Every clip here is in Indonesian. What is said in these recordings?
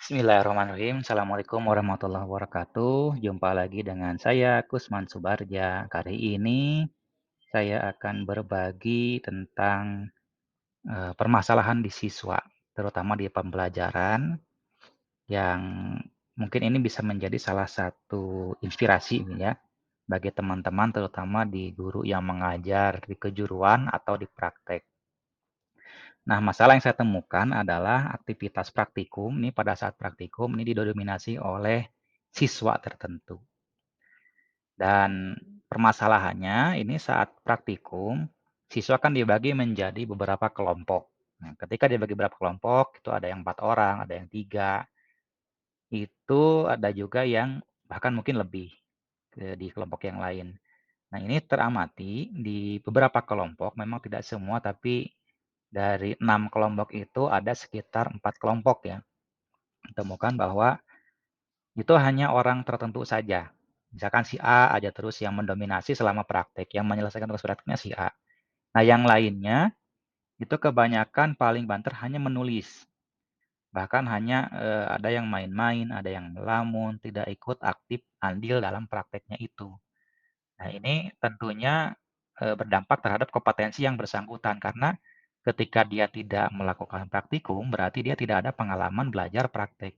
Bismillahirrahmanirrahim. Assalamualaikum warahmatullahi wabarakatuh. Jumpa lagi dengan saya, Kusman Subarja. Kali ini saya akan berbagi tentang permasalahan di siswa, terutama di pembelajaran, yang mungkin ini bisa menjadi salah satu inspirasi nih ya, bagi teman-teman terutama di guru yang mengajar di kejuruan atau di praktek. Nah, masalah yang saya temukan adalah aktivitas praktikum ini pada saat praktikum ini didominasi oleh siswa tertentu. Dan permasalahannya ini saat praktikum, siswa kan dibagi menjadi beberapa kelompok. Nah, ketika dibagi beberapa kelompok, itu ada yang 4 orang, ada yang 3, itu ada juga yang bahkan mungkin lebih di kelompok yang lain. Nah, ini teramati di beberapa kelompok, memang tidak semua, tapi dari 6 kelompok itu ada sekitar 4 kelompok ya, ditemukan bahwa itu hanya orang tertentu saja. Misalkan si A aja terus yang mendominasi selama praktek, yang menyelesaikan tugas prakteknya si A. Nah, yang lainnya itu kebanyakan paling banter hanya menulis. Bahkan hanya ada yang main-main, ada yang melamun, tidak ikut aktif andil dalam prakteknya itu. Nah, ini tentunya berdampak terhadap kompetensi yang bersangkutan karena ketika dia tidak melakukan praktikum, berarti dia tidak ada pengalaman belajar praktek.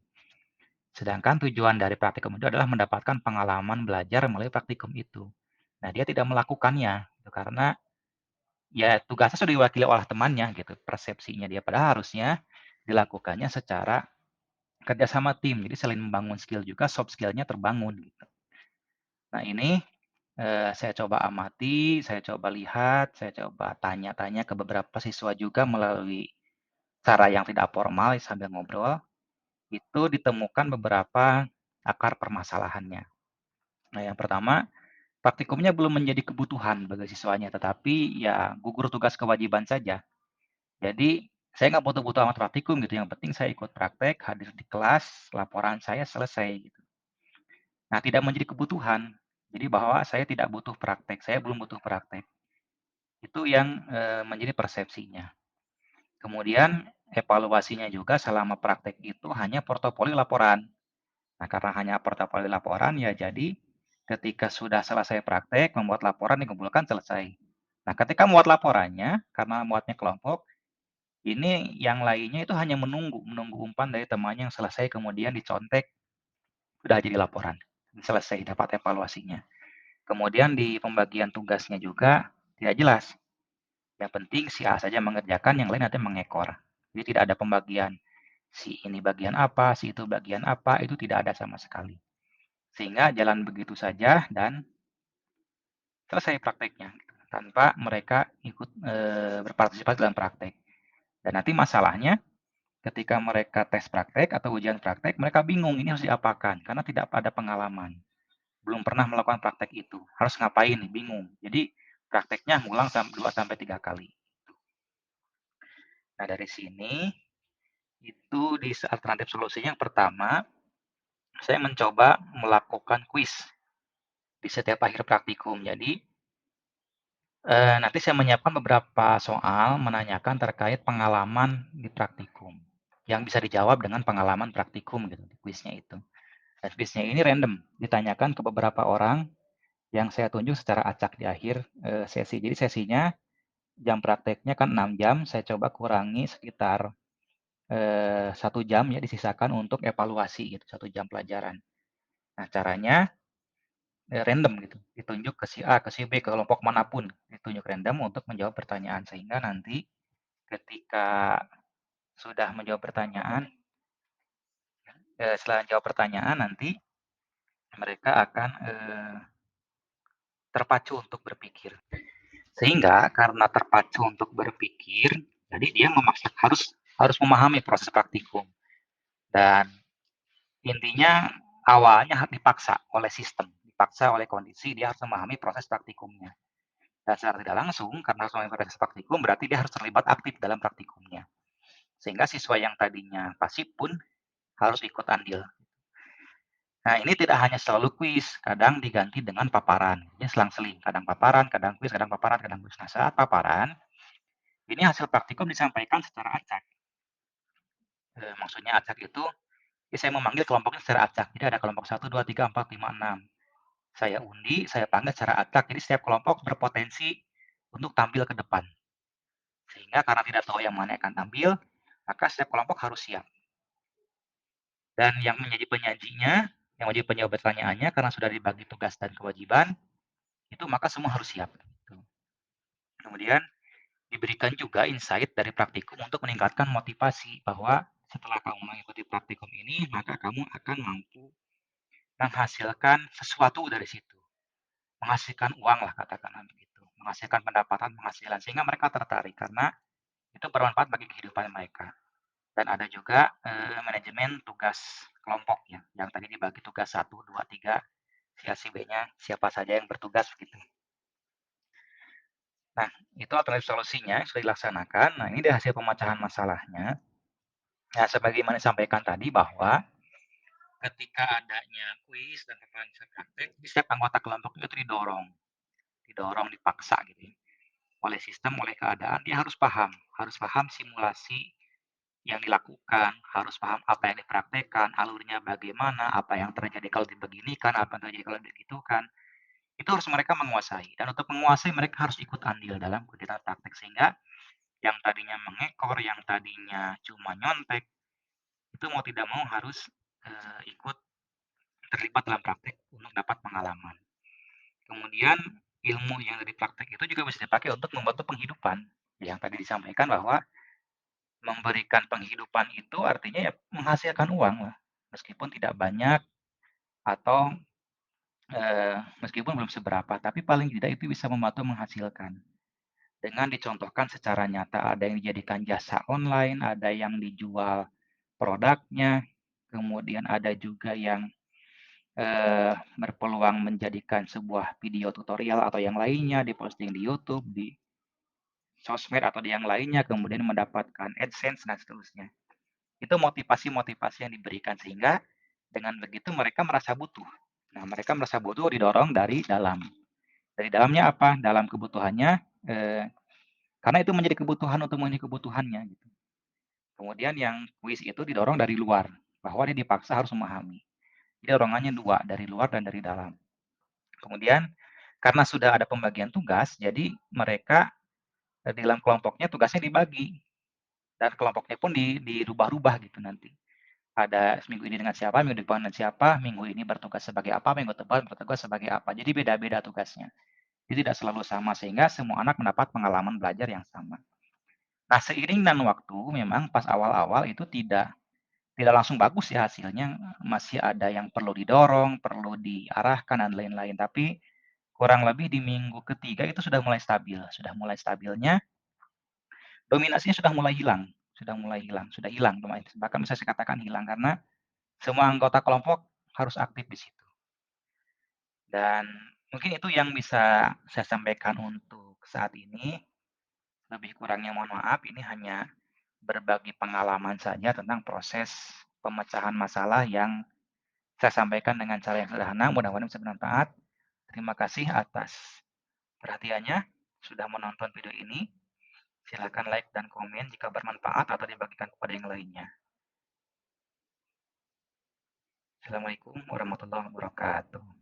Sedangkan tujuan dari praktikum itu adalah mendapatkan pengalaman belajar melalui praktikum itu. Nah, dia tidak melakukannya gitu, karena ya tugasnya sudah diwakili oleh temannya gitu, persepsinya dia. Padahal harusnya dilakukannya secara kerjasama tim. Jadi selain membangun skill juga soft skill-nya terbangun gitu. Nah, ini saya coba amati, saya coba lihat, saya coba tanya-tanya ke beberapa siswa juga melalui cara yang tidak formal sambil ngobrol, itu ditemukan beberapa akar permasalahannya. Nah, yang pertama, praktikumnya belum menjadi kebutuhan bagi siswanya, tetapi ya gugur tugas kewajiban saja. Jadi, saya nggak butuh-butuh amat praktikum gitu, yang penting saya ikut praktek, hadir di kelas, laporan saya selesai gitu. Nah, tidak menjadi kebutuhan. Jadi bahwa saya tidak butuh praktek, saya belum butuh praktek. Itu yang menjadi persepsinya. Kemudian evaluasinya juga selama praktek itu hanya portofolio laporan. Nah, karena hanya portofolio laporan ya jadi ketika sudah selesai praktek, membuat laporan dikumpulkan selesai. Nah, ketika membuat laporannya, karena muatnya kelompok, ini yang lainnya itu hanya menunggu, menunggu umpan dari temannya yang selesai kemudian dicontek, sudah jadi laporan. Selesai, dapat evaluasinya. Kemudian di pembagian tugasnya juga tidak jelas. Yang penting si A saja mengerjakan, yang lain nanti mengekor. Jadi tidak ada pembagian. Si ini bagian apa, si itu bagian apa, itu tidak ada sama sekali. Sehingga jalan begitu saja dan selesai prakteknya, gitu, tanpa mereka ikut berpartisipasi dalam praktek. Dan nanti masalahnya ketika mereka tes praktek atau ujian praktek, mereka bingung ini harus diapakan karena tidak ada pengalaman. Belum pernah melakukan praktek itu. Harus ngapain nih, bingung. Jadi prakteknya ngulang 2 sampai 3 kali. Nah, dari sini itu di alternatif solusinya yang pertama, saya mencoba melakukan kuis di setiap akhir praktikum. Jadi nanti saya menyiapkan beberapa soal menanyakan terkait pengalaman di praktikum, yang bisa dijawab dengan pengalaman praktikum gitu di kuisnya itu. Dan kuisnya ini random, ditanyakan ke beberapa orang yang saya tunjuk secara acak di akhir sesi. Jadi sesinya jam prakteknya kan 6 jam, saya coba kurangi sekitar 1 jam ya disisakan untuk evaluasi gitu, 1 jam pelajaran. Nah, caranya random gitu, ditunjuk ke si A, ke si B, ke kelompok manapun, ditunjuk random untuk menjawab pertanyaan. Sehingga nanti ketika sudah menjawab pertanyaan, setelah jawab pertanyaan nanti mereka akan terpacu untuk berpikir. Sehingga karena terpacu untuk berpikir, jadi dia memaksa harus harus memahami proses praktikum. Dan intinya awalnya dipaksa oleh sistem, dipaksa oleh kondisi, dia harus memahami proses praktikumnya. Dan secara tidak langsung, karena harus memahami proses praktikum, berarti dia harus terlibat aktif dalam praktikumnya. Sehingga siswa yang tadinya pasif pun harus ikut andil. Nah, ini tidak hanya selalu kuis, kadang diganti dengan paparan. Ini selang-seling, kadang paparan, kadang kuis, kadang paparan, kadang kuis. Nah, saat paparan, ini hasil praktikum disampaikan secara acak. Maksudnya acak itu Jadi saya memanggil kelompoknya secara acak. Jadi ada kelompok 1, 2, 3, 4, 5, 6. Saya undi, saya panggil secara acak. Jadi setiap kelompok berpotensi untuk tampil ke depan. Sehingga karena tidak tahu yang mana yang akan tampil, maka setiap kelompok harus siap. Dan yang menjadi penyajinya, yang menjadi penjawab pertanyaannya karena sudah dibagi tugas dan kewajiban, itu maka semua harus siap. Gitu. Kemudian diberikan juga insight dari praktikum untuk meningkatkan motivasi bahwa setelah kamu mengikuti praktikum ini, maka kamu akan mampu menghasilkan sesuatu dari situ. Menghasilkan uang lah katakanlah begitu. Menghasilkan pendapatan, penghasilan. Sehingga mereka tertarik karena itu bermanfaat bagi kehidupan mereka. Dan ada juga manajemen tugas kelompok ya, yang tadi dibagi tugas 1, 2, 3, si A, si B-nya, siapa saja yang bertugas begitu. Nah, itu alternatif solusinya sudah dilaksanakan. Nah, ini dari hasil pemecahan masalahnya. Nah, sebagaimana disampaikan tadi bahwa ketika adanya kuis dan paparan praktek, setiap anggota kelompok itu didorong, dipaksa gitu ya, oleh sistem, oleh keadaan, dia harus paham simulasi yang dilakukan, harus paham apa yang dipraktekkan, alurnya bagaimana, apa yang terjadi kalau dibeginikan, apa yang terjadi kalau digitukan. Itu harus mereka menguasai. Dan untuk menguasai mereka harus ikut andil dalam kegiatan praktek sehingga yang tadinya mengekor, yang tadinya cuma nyontek, itu mau tidak mau harus ikut terlibat dalam praktek untuk dapat pengalaman. Kemudian ilmu yang dari praktek itu juga bisa dipakai untuk membantu penghidupan. Yang tadi disampaikan bahwa memberikan penghidupan itu artinya ya menghasilkan uang lah, meskipun tidak banyak atau meskipun belum seberapa, tapi paling tidak itu bisa membantu menghasilkan. Dengan dicontohkan secara nyata, ada yang dijadikan jasa online, ada yang dijual produknya, kemudian ada juga yang berpeluang menjadikan sebuah video tutorial atau yang lainnya diposting di YouTube, di sosmed atau di yang lainnya, kemudian mendapatkan AdSense dan seterusnya. Itu motivasi-motivasi yang diberikan sehingga dengan begitu mereka merasa butuh. Nah, mereka merasa butuh didorong dari dalam. Dari dalamnya apa? Dalam kebutuhannya, karena itu menjadi kebutuhan untuk memenuhi kebutuhannya. Gitu. Kemudian yang kuis itu didorong dari luar, bahwa dia dipaksa harus memahami. Jadi dorongannya dua, dari luar dan dari dalam. Kemudian karena sudah ada pembagian tugas, jadi mereka di dalam kelompoknya tugasnya dibagi dan kelompoknya pun dirubah-rubah gitu nanti. Ada minggu ini dengan siapa, minggu depan dengan siapa, minggu ini bertugas sebagai apa, minggu depan bertugas sebagai apa. Jadi beda-beda tugasnya. Jadi tidak selalu sama sehingga semua anak mendapat pengalaman belajar yang sama. Nah, seiring dan waktu memang pas awal-awal itu tidak tidak langsung bagus ya hasilnya, masih ada yang perlu didorong, perlu diarahkan dan lain-lain. Tapi kurang lebih di minggu ketiga itu sudah mulai stabil, sudah mulai stabilnya, dominasinya sudah hilang, bahkan bisa saya katakan hilang karena semua anggota kelompok harus aktif di situ. Dan mungkin itu yang bisa saya sampaikan untuk saat ini. Lebih kurangnya mohon maaf, ini hanya berbagi pengalaman saja tentang proses pemecahan masalah yang saya sampaikan dengan cara yang sederhana, mudah-mudahan bisa bermanfaat. Terima kasih atas perhatiannya, sudah menonton video ini. Silakan like dan komen jika bermanfaat atau dibagikan kepada yang lainnya. Assalamualaikum warahmatullahi wabarakatuh.